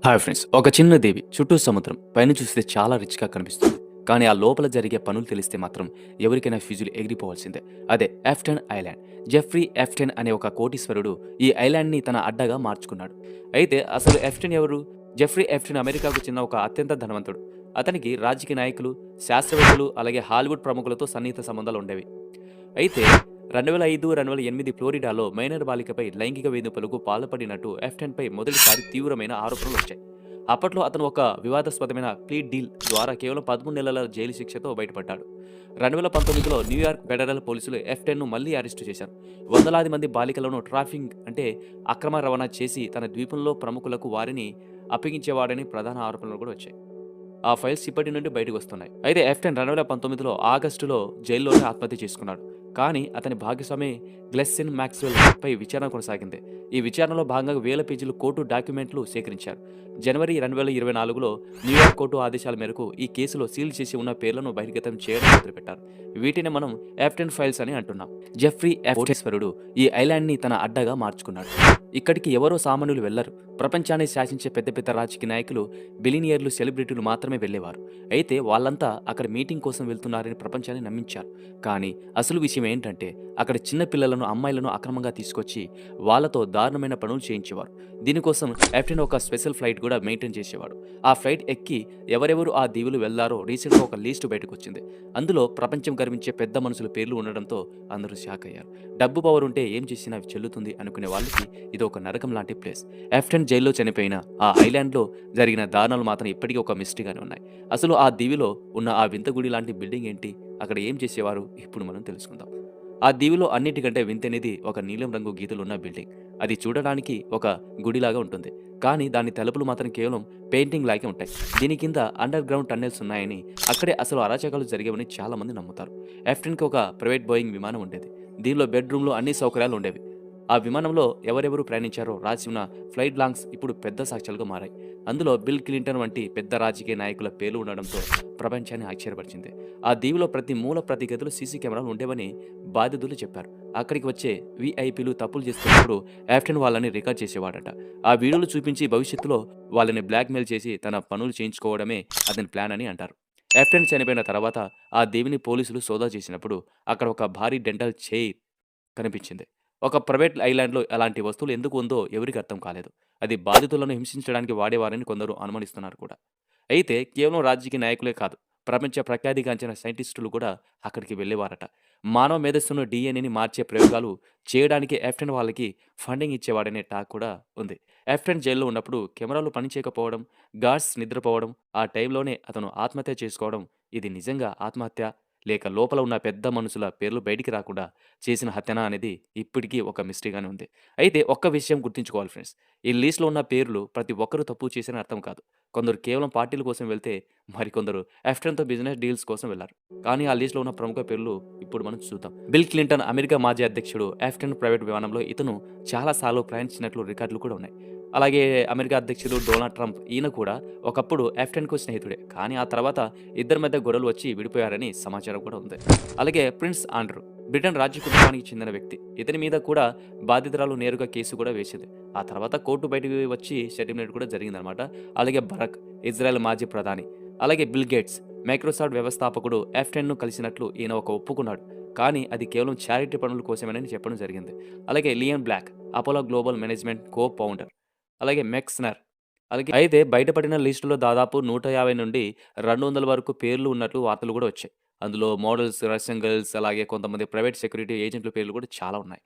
Hi friends, ఒక చిన్న దీవి చుట్టూ సముద్రం పైన చూస్తే చాలా రిచ్గా కనిపిస్తుంది. కానీ ఆ లోపల జరిగే పనులు తెలిస్తే మాత్రం ఎవరికైనా ఫిజులు ఎగిరిపోవాల్సిందే. అదే ఎఫ్టన్ ఐలాండ్. జెఫ్రీ ఎఫ్టన్ అనే ఒక కోటీశ్వరుడు ఈ ఐలాండ్ని తన అడ్డగా మార్చుకున్నాడు. అయితే అసలు ఎఫ్టన్ ఎవరు? జెఫ్రీ ఎఫ్టన్ అమెరికాకు చెందిన ఒక అత్యంత ధనవంతుడు. అతనికి రాజకీయ నాయకులు, శాస్త్రవేత్తలు, అలాగే హాలీవుడ్ ప్రముఖులతో సన్నిహిత సంబంధాలు ఉండేవి. అయితే 2005, 2008 ఫ్లోరిడాలో మైనర్ బాలికపై లైంగిక వేధింపులకు పాల్పడినట్టు ఎఫ్టన్పై మొదటిసారి తీవ్రమైన ఆరోపణలు వచ్చాయి. అప్పట్లో అతను ఒక వివాదాస్పదమైన ప్లీ డీల్ ద్వారా కేవలం 13 నెలల జైలు శిక్షతో బయటపడ్డాడు. 2019లో న్యూయార్క్ ఫెడరల్ పోలీసులు ఎఫ్టన్ను మళ్లీ అరెస్టు చేశారు. వందలాది మంది బాలికలను ట్రాఫింగ్ అంటే అక్రమ రవాణా చేసి తన ద్వీపంలో ప్రముఖులకు వారిని అప్పగించేవాడని ప్రధాన ఆరోపణలు కూడా వచ్చాయి. ఆ ఫైల్స్ ఇప్పటి నుండి బయటకు వస్తున్నాయి. అయితే ఎఫ్టన్ 2019లో ఆగస్టులో జైల్లోనే ఆత్మహత్య చేసుకున్నాడు. కానీ అతని భాగస్వామి గ్లెస్సిన్ మ్యాక్స్వెల్ పై విచారణ కొనసాగింది. ఈ విచారణలో భాగంగా వేల పేజీలు కోర్టు డాక్యుమెంట్లు సేకరించారు. జనవరి 2024లో న్యూయార్క్ కోర్టు ఆదేశాల మేరకు ఈ కేసులో సీల్ చేసి ఉన్న పేర్లను బహిర్గతం చేయడం మొదలుపెట్టారు. వీటిని మనం ఎఫ్టన్ ఫైల్స్ అని అంటున్నాం. జెఫ్రీ కోటీశ్వరుడు ఈ ఐలాండ్ని తన అడ్డగా మార్చుకున్నాడు. ఇక్కడికి ఎవరో సామాన్యులు వెళ్లరు. ప్రపంచాన్ని శాసించే పెద్ద పెద్ద రాజకీయ నాయకులు, బిలినియర్లు, సెలబ్రిటీలు మాత్రమే వెళ్లేవారు. అయితే వాళ్ళంతా అక్కడ మీటింగ్ కోసం వెళ్తున్నారని ప్రపంచాన్ని నమ్మించారు. కానీ అసలు విషయం ఏంటంటే అక్కడ చిన్న పిల్లలను, అమ్మాయిలను అక్రమంగా తీసుకొచ్చి వాళ్ళతో దారుణమైన పనులు చేయించేవారు. దీనికోసం ఎఫ్టన్ ఒక స్పెషల్ ఫ్లైట్ కూడా మెయింటైన్ చేసేవాడు. ఆ ఫ్లైట్ ఎక్కి ఎవరెవరు ఆ దీవులు వెళ్లారో రీసెంట్గా ఒక లిస్టు బయటకు వచ్చింది. అందులో ప్రపంచం గర్వించే పెద్ద మనుషుల పేర్లు ఉండడంతో అందరూ షాక్ అయ్యారు. డబ్బు పవర్ ఉంటే ఏం చేసినా చెల్లుతుంది అనుకునే వాళ్ళకి ఇది ఒక నరకం లాంటి ప్లేస్. ఎఫ్టన్ జైల్లో చనిపోయిన ఆ ఐలాండ్లో జరిగిన దారుణాలు మాత్రం ఇప్పటికీ ఒక మిస్టరీగానే ఉన్నాయి. అసలు ఆ దీవిలో ఉన్న ఆ వింత గుడి లాంటి బిల్డింగ్ ఏంటి? అక్కడ ఏం చేసేవారు? ఇప్పుడు మనం తెలుసుకుందాం. ఆ దీవిలో అన్నిటికంటే వింతనేది ఒక నీలం రంగు గీతలున్న బిల్డింగ్. అది చూడడానికి ఒక గుడిలాగా ఉంటుంది. కానీ దాని తలుపులు మాత్రం కేవలం పెయింటింగ్ లాగే ఉంటాయి. దీని కింద అండర్ గ్రౌండ్ టన్నెల్స్ ఉన్నాయని, అక్కడే అసలు అరాచకాలు జరిగేవని చాలా మంది నమ్ముతారు. ఎఫ్టన్కి ఒక ప్రైవేట్ బోయింగ్ విమానం ఉండేది. దీనిలో బెడ్రూమ్లో అన్ని సౌకర్యాలు ఉండేవి. ఆ విమానంలో ఎవరెవరు ప్రయాణించారో రాసి ఉన్న ఫ్లైట్ లాంగ్స్ ఇప్పుడు పెద్ద సాక్ష్యాలుగా మారాయి. అందులో బిల్ క్లింటన్ వంటి పెద్ద రాజకీయ నాయకుల పేర్లు ఉండడంతో ప్రపంచాన్ని ఆశ్చర్యపరిచింది. ఆ దీవిలో ప్రతి మూల, ప్రతి గదిలో సీసీ కెమెరాలు ఉండేవని బాధితులు చెప్పారు. అక్కడికి వచ్చే వీఐపీలు తప్పులు చేస్తున్నప్పుడు ఎఫ్టన్ వాళ్ళని రికార్డ్ చేసేవాడట. ఆ వీడియోలు చూపించి భవిష్యత్తులో వాళ్ళని బ్లాక్మెయిల్ చేసి తన పనులు చేయించుకోవడమే అతని ప్లాన్ అని అంటారు. ఎఫ్టన్ చనిపోయిన తర్వాత ఆ దీవిని పోలీసులు సోదా చేసినప్పుడు అక్కడ ఒక భారీ డెంటల్ చైర్ కనిపించింది. ఒక ప్రైవేట్ ఐలాండ్‌లో అలాంటి వస్తువులు ఎందుకు ఉందో ఎవరికీ అర్థం కాలేదు. అది బాధితులను హింసించడానికి వాడేవారని కొందరు అనుమానిస్తున్నారు కూడా. అయితే కేవలం రాజకీయ నాయకులే కాదు, ప్రపంచ ప్రఖ్యాతిగాంచిన సైంటిస్టులు కూడా అక్కడికి వెళ్ళేవారట. మానవ మేధస్సును డీఎన్ఏని మార్చే ప్రయోగాలు చేయడానికి ఎఫ్టన్ వాళ్ళకి ఫండింగ్ ఇచ్చేవాడనే టాక్ కూడా ఉంది. ఎఫ్టన్ జైల్‌లో ఉన్నప్పుడు కెమెరాలు పనిచేయకపోవడం, గార్డ్స్ నిద్రపోవడం, ఆ టైంలోనే అతను ఆత్మహత్య చేసుకోవడం, ఇది నిజంగా ఆత్మహత్య లేక లోపల ఉన్న పెద్ద మనుషుల పేర్లు బయటికి రాకుండా చేసిన హత్యనా అనేది ఇప్పటికీ ఒక మిస్టరీగానే ఉంది. అయితే ఒక్క విషయం గుర్తుంచుకోవాలి ఫ్రెండ్స్. ఈ లిస్ట్‌లో ఉన్న పేర్లు ప్రతి ఒక్కరు తప్పు చేశారని అర్థం కాదు. కొందరు కేవలం పార్టీల కోసం వెళ్తే, మరికొందరు ఎఫ్టన్‌తో బిజినెస్ డీల్స్ కోసం వెళ్లారు. కానీ ఆ లిస్ట్‌లో ఉన్న ప్రముఖ పేర్లు ఇప్పుడు మనం చూద్దాం. బిల్ క్లింటన్ అమెరికా మాజీ అధ్యక్షుడు. ఎఫ్టన్ ప్రైవేట్ విమానంలో ఇతను చాలా సార్లు ప్రయాణించినట్లు రికార్డులు కూడా ఉన్నాయి. అలాగే అమెరికా అధ్యక్షుడు డొనాల్డ్ ట్రంప్, ఈయన కూడా ఒకప్పుడు ఎఫ్టన్‌కు స్నేహితుడే. కానీ ఆ తర్వాత ఇద్దరి మధ్య గొడవలు వచ్చి విడిపోయారని సమాచారం కూడా ఉంది. అలాగే ప్రిన్స్ ఆండ్రూ బ్రిటన్ రాజ్య కుటుంబానికి చెందిన వ్యక్తి. ఇతని మీద కూడా బాధితురాలు నేరుగా కేసు కూడా వేసింది. ఆ తర్వాత కోర్టు బయటకు వచ్చి సెటిల్మెంట్ కూడా జరిగిందనమాట. అలాగే బరక్, ఇజ్రాయెల్ మాజీ ప్రధాని, అలాగే బిల్ గేట్స్, మైక్రోసాఫ్ట్ వ్యవస్థాపకుడు ఎఫ్టన్‌ను కలిసినట్లు ఈయన ఒప్పుకున్నాడు. కానీ అది కేవలం చారిటీ పనుల కోసమేనని చెప్పడం జరిగింది. అలాగే Leon Black, Apollo Global Management co founder, అలాగే మెక్స్నర్. అలాగే అయితే బయటపడిన లిస్టులో దాదాపు 150 నుండి 200 వరకు పేర్లు ఉన్నట్లు వార్తలు కూడా వచ్చాయి. అందులో మోడల్స్, రష్యన్ గర్ల్స్, అలాగే కొంతమంది ప్రైవేట్ సెక్యూరిటీ ఏజెంట్ల పేర్లు కూడా చాలా ఉన్నాయి.